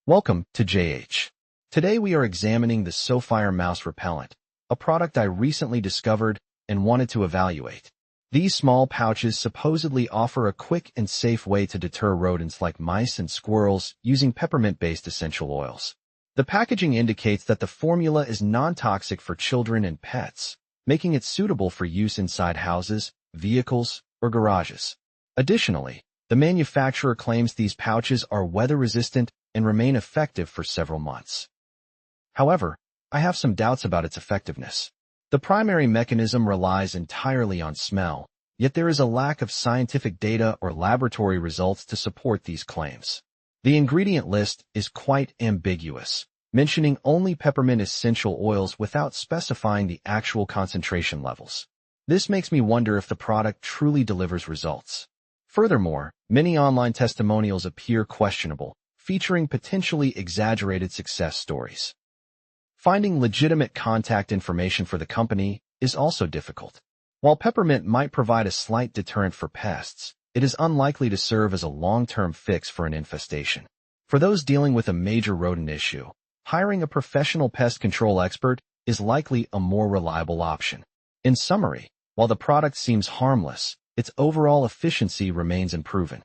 Welcome to JH. Today we are examining the Sofyre mouse repellent, a product I recently discovered and wanted to evaluate. These small pouches supposedly offer a quick and safe way to deter rodents like mice and squirrels using peppermint-based essential oils. The packaging indicates that the formula is non-toxic for children and pets, making it suitable for use inside houses, vehicles, or garages. Additionally, the manufacturer claims these pouches are weather-resistant and remain effective for several months. However, I have some doubts about its effectiveness. The primary mechanism relies entirely on smell, yet there is a lack of scientific data or laboratory results to support these claims. The ingredient list is quite ambiguous, mentioning only peppermint essential oils without specifying the actual concentration levels. This makes me wonder if the product truly delivers results. Furthermore, many online testimonials appear questionable, featuring potentially exaggerated success stories. Finding legitimate contact information for the company is also difficult. While peppermint might provide a slight deterrent for pests, it is unlikely to serve as a long-term fix for an infestation. For those dealing with a major rodent issue, hiring a professional pest control expert is likely a more reliable option. In summary, while the product seems harmless, its overall efficiency remains unproven.